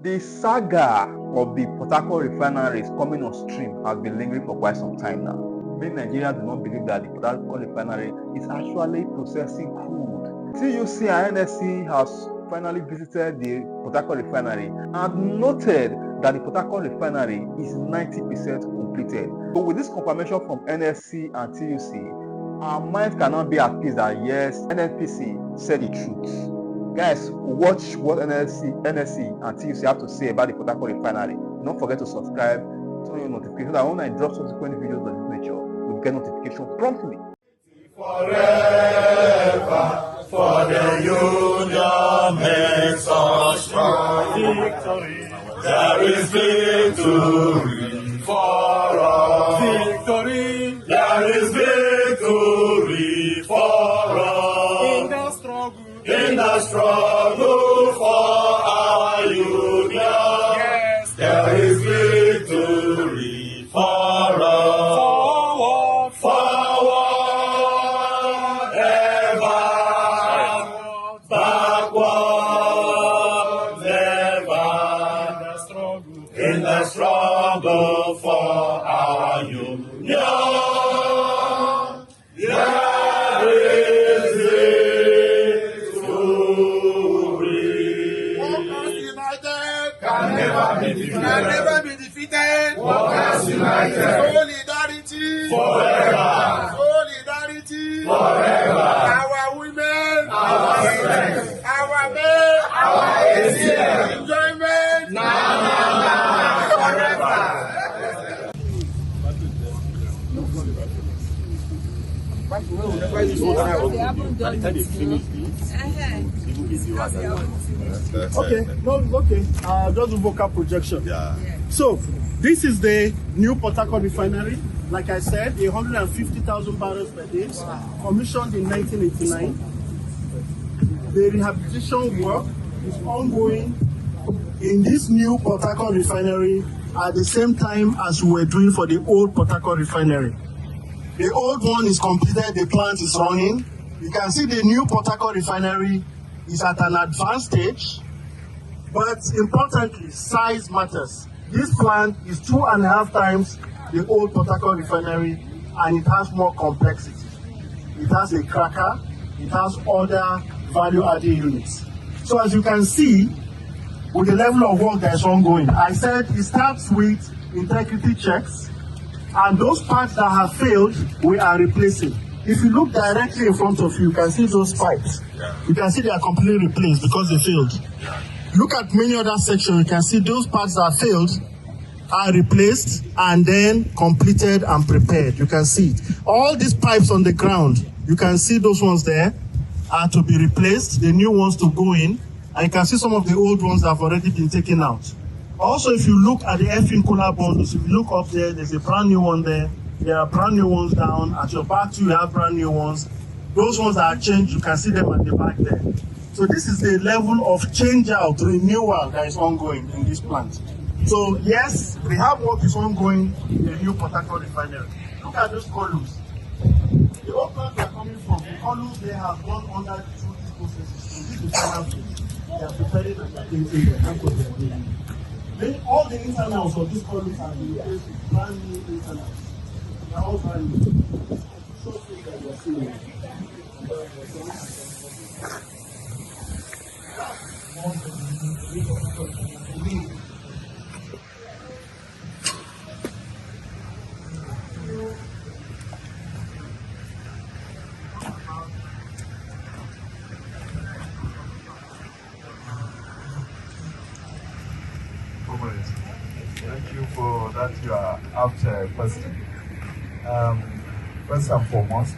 The saga of the Port Harcourt refineries coming on stream has been lingering for quite some time now. Many Nigerians do not believe that the Port Harcourt refinery is actually processing crude. TUC and NLC has finally visited the Port Harcourt refinery and noted that the Port Harcourt refinery is 90% completed. So with this confirmation from NLC and TUC, our minds cannot be at peace that yes, NNPC said the truth. Guys, watch what NLC and TUC have to say about the Port Harcourt refinery. Don't forget to subscribe, turn on your notifications, so that when I drop subsequent videos of this nature, you'll get notification promptly. Forever, for the union makes us strong. Victory, there is victory for us. Victory, there is victory for us. In the struggle for our union, yes, there is victory for us. Forward, forward, ever, backward, never. In the struggle for our union, can never be defeated. Workers united. Solidarity forever. Solidarity Forever. Our women, Our strength. our men, Our ATM. enjoyment, Forever. Okay, just a vocal projection. Yeah. So, this is the new Port Harcourt refinery. Like I said, 150,000 barrels per day, commissioned in 1989. The rehabilitation work is ongoing in this new Port Harcourt refinery at the same time as we were doing for the old Port Harcourt refinery. The old one is completed, the plant is running. You can see the new Port Harcourt refinery is at an advanced stage, but importantly, size matters. This plant is 2.5 times the old Port Harcourt refinery, and it has more complexity. It has a cracker, it has other value-added units. So as you can see, with the level of work that is ongoing, I said it starts with integrity checks, and those parts that have failed, we are replacing. If you look directly in front of you, you can see those pipes. You can see they are completely replaced because they failed. Look at many other sections, you can see those parts that failed are replaced and then completed and prepared. You can see it. All these pipes on the ground, you can see those ones there are to be replaced, the new ones to go in, and you can see some of the old ones that have already been taken out. Also, if you look at the effing cooler bundles, if you look up there, there's a brand new one there. There are brand new ones down. At your back too, you have brand new ones. Those ones that are changed, you can see them at the back there. So this is the level of change out, renewal that is ongoing in this plant. So yes, the hard work is ongoing in the new Port Harcourt refinery. Look at those columns. The old plants are coming from. The columns they have gone under through these processes. So this is the final phase. They are preparing and painting the Harcourt they are doing. Then all the internals of these columns are being replaced with brand new internals. They are all brand new. So that you are seeing. Thank you for that. You are after question. First and foremost,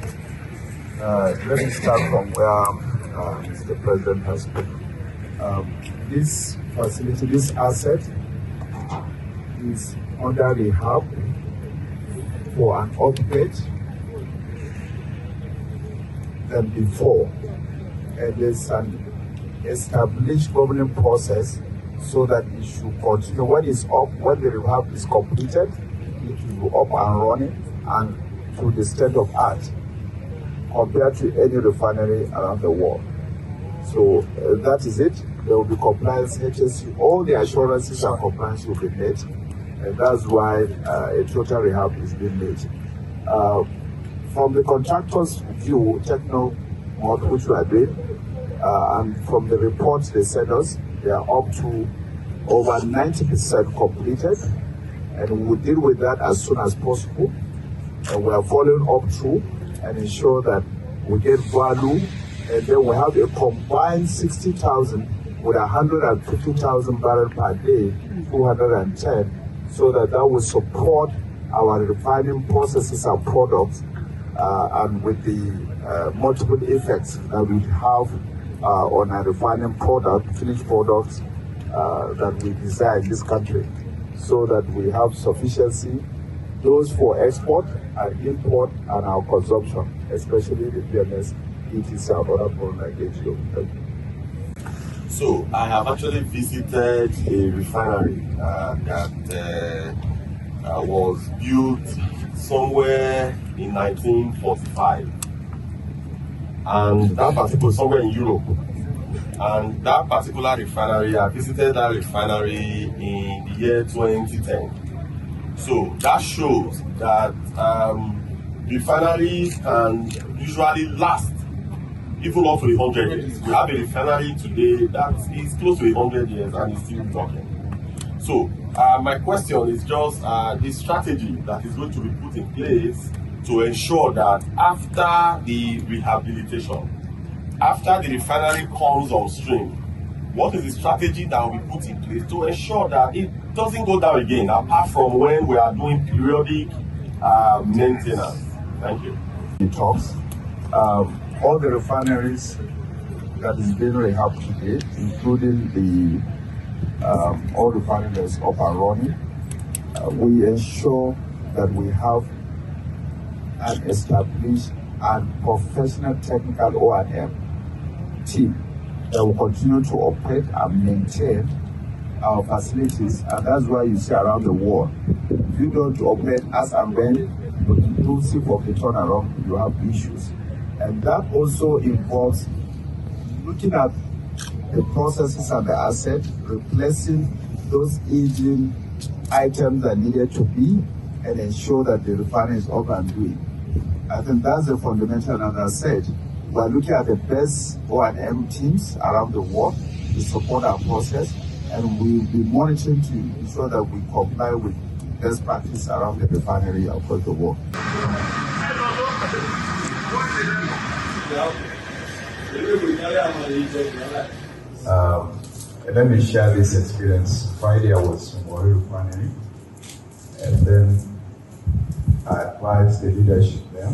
let me start from where the President has spoken. This facility, this asset, is under rehab for an upgrade than before. And there's an established governing process so that it should continue. When it's up, when the rehab is completed, it will be up and running and to the state of art compared to any refinery around the world. So that is it. there will be compliance, HSC, all the assurances and compliance will be met. And that's why a total rehab is being made. From the contractor's view, techno work which we are doing, and from the reports they sent us, they are up to over 90% completed, and we will deal with that as soon as possible. And we are following up through and ensure that we get value, and then we have a combined 60,000 with 150,000 barrels per day, 210, so that will support our refining processes and products, and with the multiple effects that we have on our refining product, finished products that we desire in this country, so that we have sufficiency, those for export and import and our consumption, especially the PMS, ETC, and other products like HO. Thank you. So I have actually visited a refinery that was built somewhere in 1945, and that particular somewhere in Europe. And that particular refinery, I visited that refinery in the year 2010. So that shows that refineries can usually last even up to 100 years. We have a refinery today that is close to 100 years and is still working. So my question is just the strategy that is going to be put in place to ensure that after the rehabilitation, after the refinery comes on stream, what is the strategy that will be put in place to ensure that it doesn't go down again, apart from when we are doing periodic maintenance? Thank you. In talks, all the refineries that is being rehabbed today, including the all refineries up and running, we ensure that we have an established and professional technical O&M team that will continue to operate and maintain our facilities, and that's why you see around the world, if you don't operate as and when inclusive of the turnaround, you have issues. And that also involves looking at the processes and the assets, replacing those aging items that needed to be, and ensure that the refinery is up and doing. I think that's the fundamental, and as I said, we're looking at the best O&M teams around the world to support our process, and we'll be monitoring to ensure that we comply with best practice around the refinery across the world. Let me share this experience. Friday I was in Fubara Refinery, and then I advised the leadership there.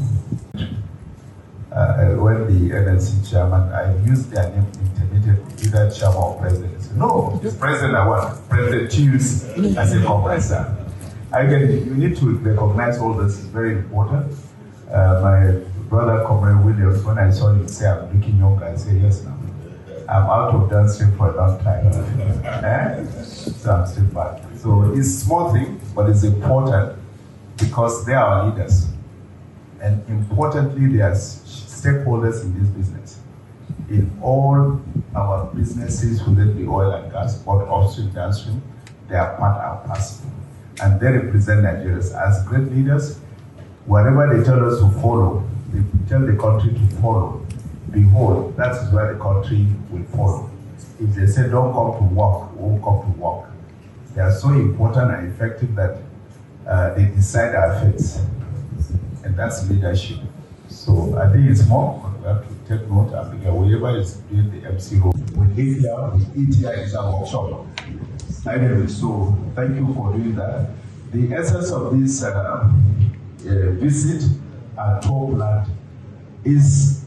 When the NLC chairman, I used their name intermittently, either chairman or president. He said, no, it's president I want. President choose as a compressor. Again, you need to recognize all this, is very important. My brother, Comrade Williams, when I saw him say, I'm looking young, I said, yes, now. I'm out of dancing for a long time. So I'm still back. So it's a small thing, but it's important because they are our leaders. And importantly, they are stakeholders in this business. In all our businesses within the oil and gas, both upstream, downstream, they are part and parcel. And they represent Nigerians as great leaders. Whatever they tell us to follow, they tell the country to follow. Behold, that is where the country will follow. If they say don't come to work, we won't come to work. They are so important and effective that they decide our fates. And that's leadership. So I think it's more, but we have to take note and because whoever is doing the MC role, we live here, we eat here, is our workshop. Anyway, so thank you for doing that. The essence of this visit at tour plant is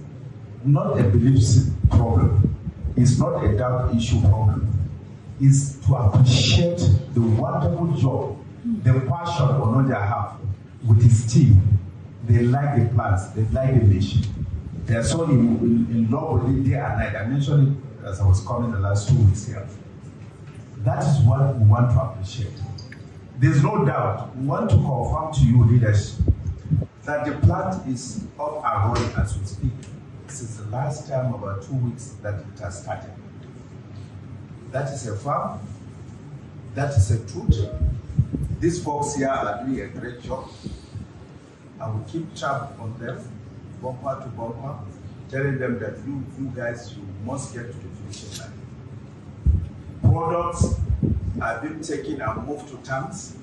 not a belief problem. It's not a doubt issue problem. It's to appreciate the wonderful job, the passion Onoja have with his team. They like the plants, they like the nation. They are so in love with it day and night. I mentioned it as I was coming the last 2 weeks here. That is what we want to appreciate. There's no doubt. We want to confirm to you, leadership, that the plant is up and running as we speak. This is the last time, about 2 weeks, that it has started. That is a fact. That is a truth. These folks here are doing a great job. I will keep tab on them, bumper to bumper, telling them that you guys, you must get to the finishing line. Products are being taken and moved to tanks.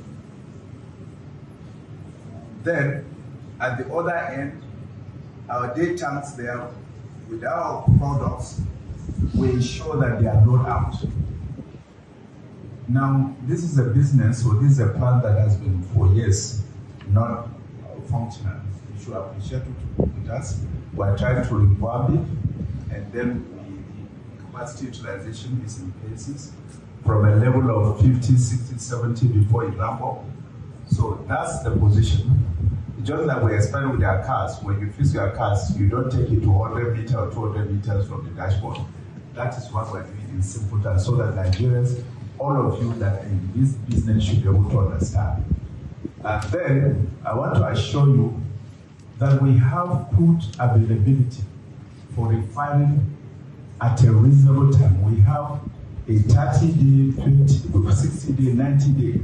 Then, at the other end, our day tanks there, with our products, we ensure that they are loaded out. Now, this is a business, or this is a plant that has been for years not functional. You should appreciate it with us. We are trying to revamp it, and then the capacity utilization is in places from a level of 50, 60, 70 before it ramp up. So that's the position. Just like we explain with our cars, when you fix your cars, you don't take it to 100 meters or 200 meters from the dashboard. That is what we're doing in simple terms, so that Nigerians, all of you that are in this business, should be able to understand. And then I want to assure you that we have put availability for refining at a reasonable time. We have a 30-day, 20, 60-day, 90-day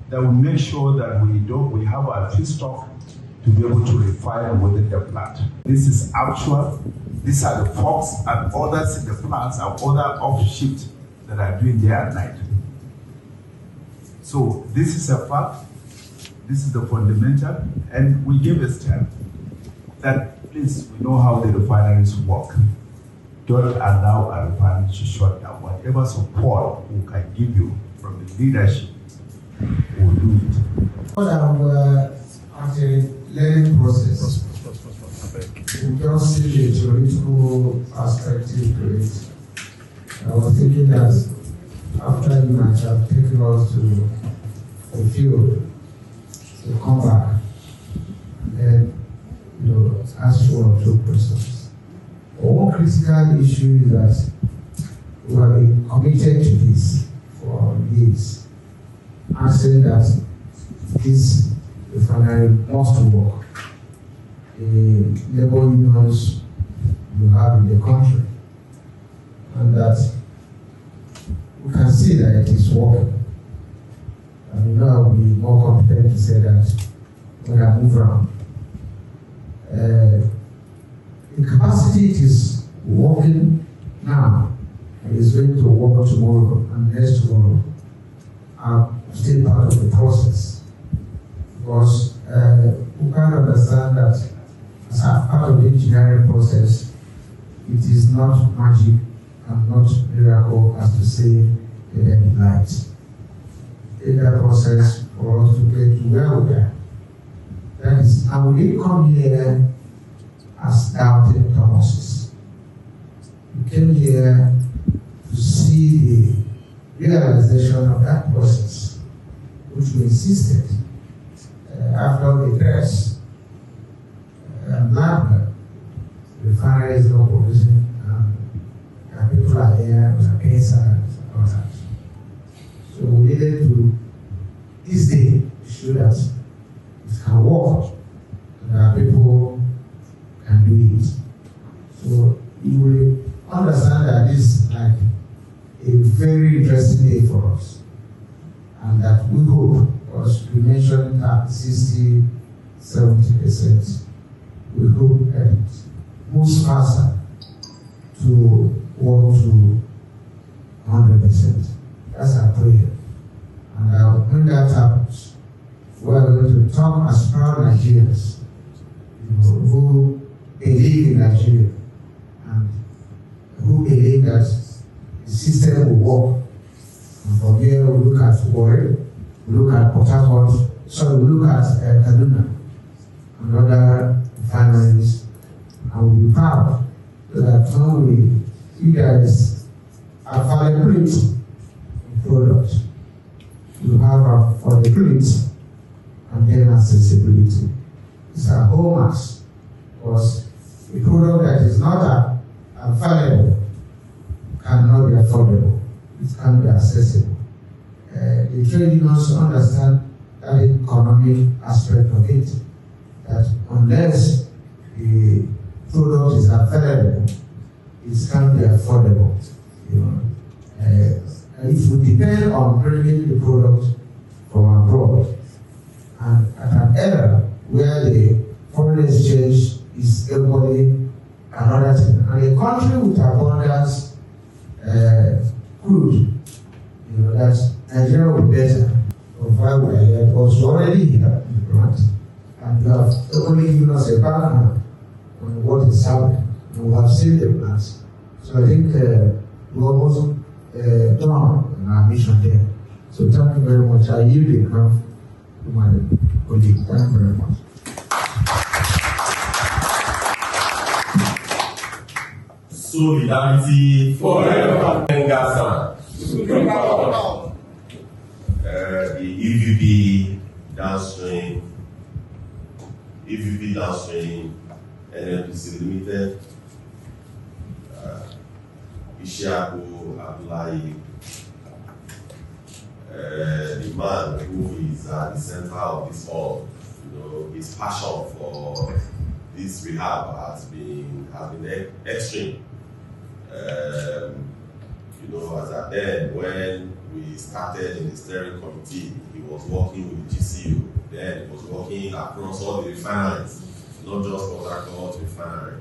that will make sure that we have our feedstock to be able to refine within the plant. This is actual. These are the folks and others in the plants and other off-shift that are doing day and night. So this is a fact. This is the fundamental, and we give a step that please, we know how the refineries work. Don't allow a refinery to shut down. Whatever support we can give you from the leadership, we'll do it. At a learning process, we just see the theoretical perspective to it. I was thinking that after you might have taken us to the field, to come back and then ask one or two questions. But one critical issue is that we have been committed to this for years, and saying that this refinery must work. The labor unions you have in the country, and that we can see that it is working. And I will be more competent to say that when I move around. The capacity it is working now and is going to work tomorrow and next tomorrow are still part of the process. Because we can understand that as a part of the engineering process, it is not magic and not miracle as to say the end light. In that process for us to get to where we are. That is, and we didn't come here as doubting Thomases. We came here to see the realization of that process, which we insisted after the press and the refinery is not provision, and people are here, we are paying salaries and all that. So we needed to, this day, show that it can work, and that people can do it. So you will understand that this is like a very interesting day for us. And that we hope, because we mentioned that 60, 70%, we hope that it moves faster to work to 100%. That's our prayer. And when that happens, we are going to talk as proud Nigerians, who believe in Nigeria and who believe that the system will work. And from here, we look at Warri, we look at Port Harcourt, so we look at Kaduna and other refineries, and we'll be proud so that when you guys are availability product, you have affordability and then accessibility. It's a hallmarks, because a product that is not available cannot be affordable. It can be accessible. The trade unions understand that economic aspect of it, that unless the product is available, it can be affordable. If we depend on bringing the product from abroad, and at an era where the foreign exchange is equally another thing, and a country with abundance crude, that Nigeria will be better of why we are here, because we already here in the grant, and you have only given us a background on what is happening, and we have seen the plans. So I think we almost done in our mission there. So thank you very much. I yield the ground to my colleague. Thank you very much. Solidarity forever. The EVP downstream, NLC Limited, Ishaku Abdullahi, the man who is at the center of this all. His passion for this rehab has been extreme. As at then, when we started in the steering committee, he was working with the GCU. Then he was working across all the refineries, not just Port Harcourt Refinery.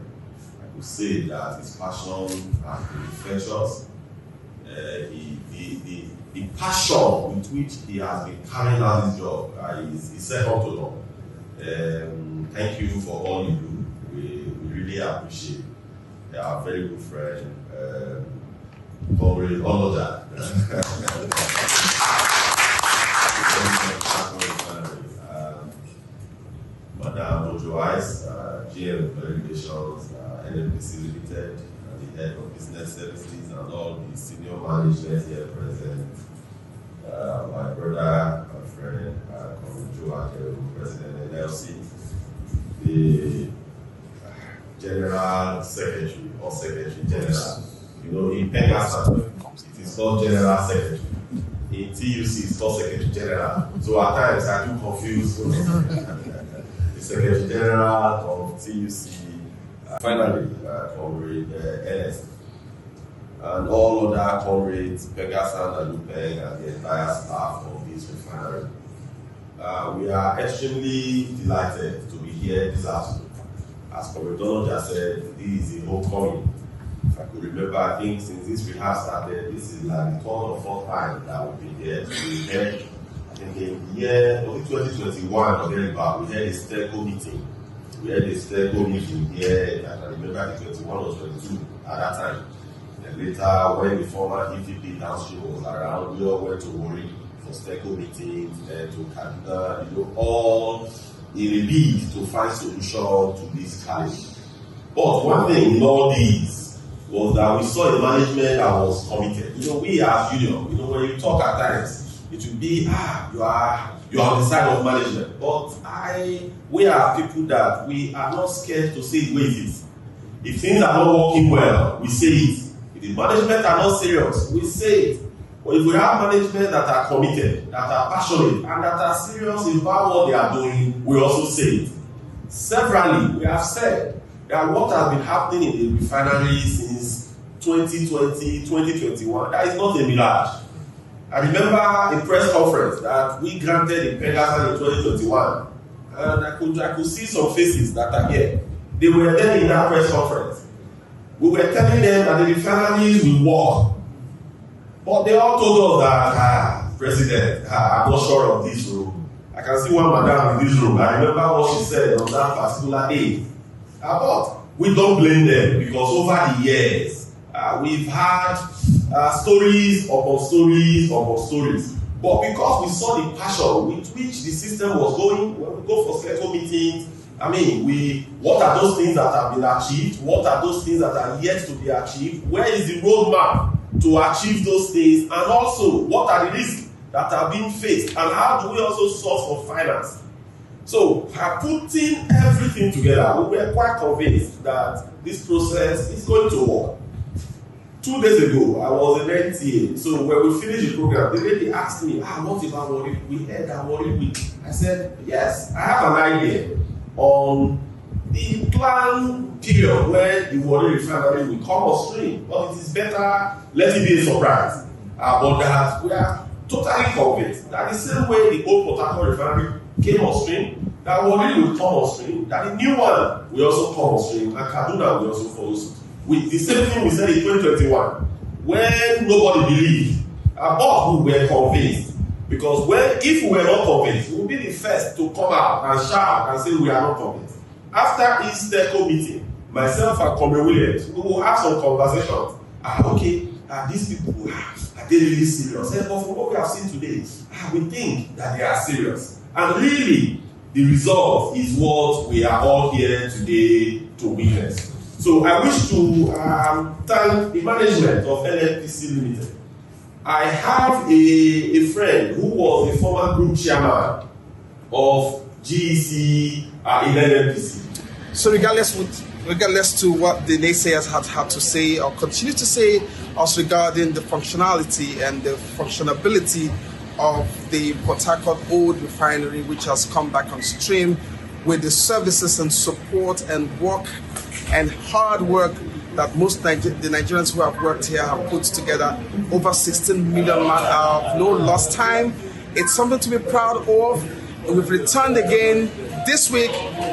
I could say that his passion has been infectious. The passion with which he has been carrying out his job is second to none. Thank you for all you do. We really appreciate. You are a very good friend. Comrade Oloda. Madam Ojo Ice, GM Verifications, NLC Limited, the head of business services, and all the senior management here present. My brother, my friend, Comrade Joe, President NLC, the General Secretary or Secretary General. In Pegasus, it is called General Secretary. In TUC, it's called Secretary General. So at times I do confuse the Secretary General of TUC, finally, Comrade NS, and all other comrades, Pegasus and Lupeng, and the entire staff of this refinery. We are extremely delighted to be here this afternoon. As Comrade Donald just said, this is a homecoming. If I could remember, I think since this rehab started, this is like the third or fourth time that we've been here. We had, I think in the year 2021 or thereabout, we had a STECO meeting. We had a STECO meeting here, I can remember the 21 or 22 at that time. And later, when the former EVP downstream was around, we all went to Warri for STECO meetings and to Kaduna, all in a bid to find solution to this challenge. But one thing in all these was that we saw a management that was committed. We as union, when you talk at times, it will be, you are on the side of management. But we are people that we are not scared to say it where it is. If things are not working well, we say it. If the management are not serious, we say it. But if we have management that are committed, that are passionate, and that are serious about what they are doing, we also say it. Severally, we have said that what has been happening in the refinery since 2020, 2021, that is not a mirage. I remember a press conference that we granted in Pegasus in 2021, and I could see some faces that are here. They were then in that press conference. We were telling them that the refineries will work. But they all told us that, President, I'm not sure of this room. I can see one madam in this room. I remember what she said on that particular day. But we don't blame them, because over the years, we've had stories upon stories upon stories. But because we saw the passion with which the system was going, when we go for SECO meetings, what are those things that have been achieved? What are those things that are yet to be achieved? Where is the roadmap to achieve those things? And also, what are the risks that are being faced? And how do we also source for finance? So, putting everything together, we were quite convinced that this process is going to work. 2 days ago, I was in NTA. So when we finished the program, the lady asked me, what about Warri? We had that Warri week. I said, yes, I have an idea on the planned period where the Warri refinery will come on stream. But it is better, let it be a surprise. but that we are totally convinced that the same way the old Port Harcourt refinery came on stream, that Warri will come on stream, that the new one will also come on stream, and Kaduna will also follow suit. With the same thing we said in 2021, when nobody believed, but we were convinced. Because if we were not convinced, we will be the first to come out and shout and say we are not convinced. After each TECO meeting, myself and Comrade Williams, we will have some conversations. These people, are they really serious? But from what we have seen today, we think that they are serious. And really, the result is what we are all here today to witness. So I wish to thank the management of NLC Limited. I have a friend who was the former group chairman of GEC in NLC. So regardless to what the naysayers had to say or continue to say as regarding the functionality and the functionability of the Port Harcourt old refinery, which has come back on stream with the services and support and work and hard work that most the Nigerians who have worked here have put together, over 16 million man, no lost time. It's something to be proud of. We've returned again this week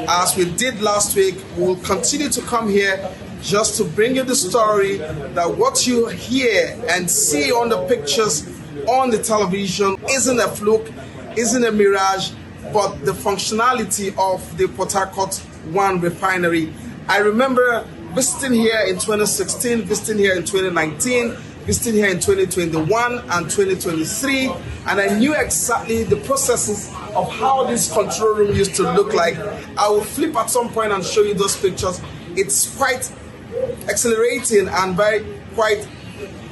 as we did last week. We'll continue to come here just to bring you the story that what you hear and see on the pictures on the television isn't a fluke, isn't a mirage, but the functionality of the Port Harcourt 1 refinery. I remember visiting here in 2016, visiting here in 2019, visiting here in 2021 and 2023, and I knew exactly the processes of how this control room used to look like. I will flip at some point and show you those pictures. It's quite exhilarating and quite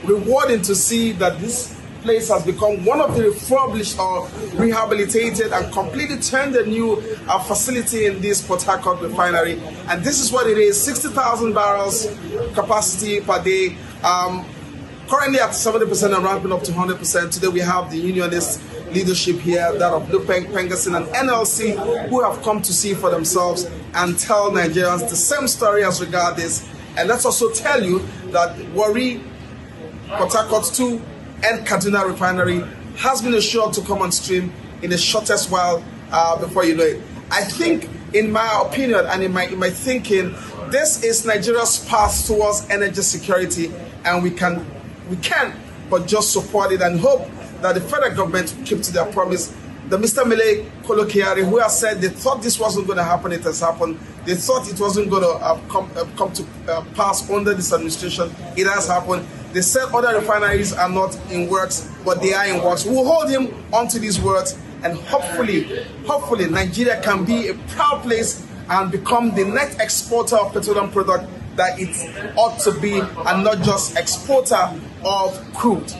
rewarding to see that this place has become one of the refurbished or rehabilitated and completely turned a new facility in this Port Harcourt refinery. And this is what it is, 60,000 barrels capacity per day. Currently at 70% and ramping up to 100%. Today we have the unionist leadership here, that of Lupeng, Pengasin and NLC, who have come to see for themselves and tell Nigerians the same story as regard this. And let's also tell you that Warri, Port Harcourt 2 and Kaduna refinery has been assured to come on stream in the shortest while before you know it. I think, in my opinion and in my thinking, this is Nigeria's path towards energy security, and we can but just support it and hope that the federal government will keep to their promise. The Mr. Mele Kolokiari, who has said they thought this wasn't going to happen, it has happened. They thought it wasn't going to come to pass under this administration. It has happened. They said other refineries are not in works, but they are in works. We'll hold him onto these words, and hopefully Nigeria can be a proud place and become the net exporter of petroleum product that it ought to be, and not just exporter of crude.